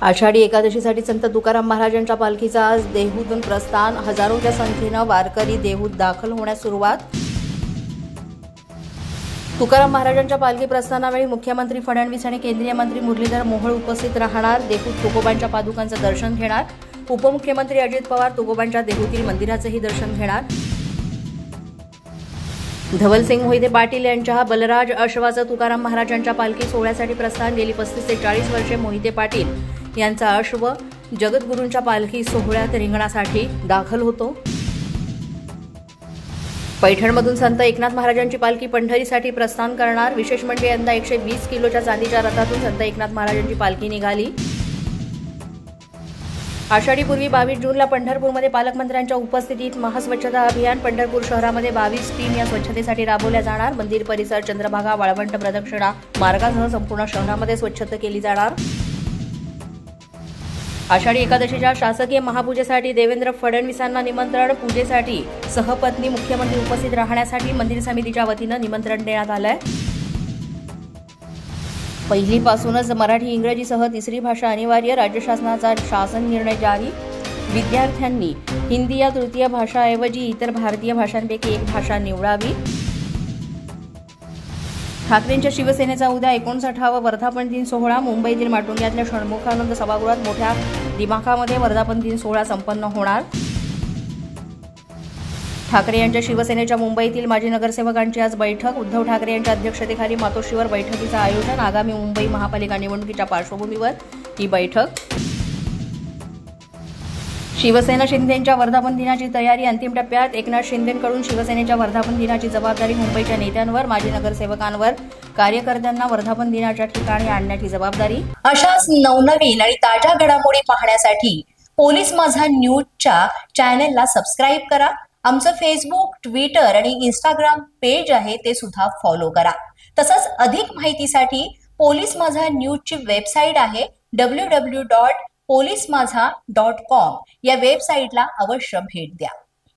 आषाढी एकादशीसाठी संत तुकाराम महाराजांच्या पालखीचा आज देहूतून प्रस्थान. हजारोच्या संख्येनं वारकरी देहूत दाखल होण्यास सुरुवात. तुकाराम महाराजांच्या पालखी प्रस्थानावेळी मुख्यमंत्री फडणवीस आणि केंद्रीय मंत्री मुरलीधर मोहोळ उपस्थित राहणार. देहूत तुकोबांच्या पादुकांचं दर्शन घेणार. उपमुख्यमंत्री अजित पवार तुकोबांच्या देहूतील मंदिराचंही दर्शन घेणार. धवलसिंग मोहिते पाटील यांच्या बलराज अश्वाचं तुकाराम महाराजांच्या पालखी सोहळ्यासाठी प्रस्थान. गेली 35 ते 40 वर्षे मोहिते पाटील यांचा अश्व जगद्गुरूंच्या पालखी सोहळ्यात रिंगणासाठी दाखल होतो. पैठणमधून संत एकनाथ महाराजांची पालखी पंढरीसाठी प्रस्थान करणार. विशेष म्हणजे यंदा 120 किलोच्या चांदीच्या रथातून संत एकनाथ महाराजांची पालखी निघाली. आषाढीपूर्वी 22 जूनला पंढरपूरमध्ये पालकमंत्र्यांच्या उपस्थितीत महास्वच्छता अभियान. पंढरपूर शहरामध्ये 22 टीम या स्वच्छतेसाठी राबवल्या जाणार. मंदिर परिसर, चंद्रभागा, वाळवंट प्रदक्षिणा मार्गासह संपूर्ण शहरामध्ये स्वच्छता केली जाणार. आषाढी एकादशीच्या शासकीय महापूजेसाठी देवेंद्र फडणवीसांना निमंत्रण. पूजेसाठी सहपत्नी मुख्यमंत्री उपस्थित राहण्यासाठी मंदिर समितीच्या वतीनं निमंत्रण देण्यात आलंय. पहिलीपासूनच मराठी, इंग्रजीसह तिसरी भाषा अनिवार्य. राज्य शासनाचा शासन निर्णय जारी. विद्यार्थ्यांनी हिंदी या तृतीय भाषाऐवजी इतर भारतीय भाषांपैकी एक भाषा निवडावी. ठाकरेंच्या शिवसेनेचा उद्या 59वा वर्धापन दिन सोहळा. मुंबईतील माटुंग्यातल्या षण्मुखानंद सभागृहात मोठ्या दिमाखामध्ये वर्धापन दिन सोहळा संपन्न होणार. ठाकरे यांच्या शिवसेनेच्या मुंबईतील माजी नगरसेवकांची आज बैठक. उद्धव ठाकरे यांच्या अध्यक्षतेखाली मातोश्रीवर बैठकीचं आयोजन. आगामी मुंबई महापालिका निवडणुकीच्या पार्श्वभूमीवर ही बैठक. शिवसेना शिंदेंच्या वर्धापन दिनाची तयारी अंतिम टप्प्यात. एकनाथ शिंदेंकडून शिवसेनेच्या वर्धापन दिनाची जबाबदारी मुंबईच्या नेत्यांवर, माजी नगरसेवकांवर. कार्यकर्त्यांना वर्धापन दिनाच्या ठिकाणी आणण्याची जबाबदारी. अशाच नवनवीन आणि ताज्या घडामोडी पाहण्यासाठी पोलीस माझा न्यूजच्या चॅनलला सबस्क्राईब करा. आमचं फेसबुक, ट्विटर आणि इंस्टाग्राम पेज आहे ते सुद्धा फॉलो करा. तसंच अधिक माहितीसाठी पोलीस माझा न्यूजची वेबसाईट आहे www.polismazha.com या वेबसाईटला अवश्य भेट द्या.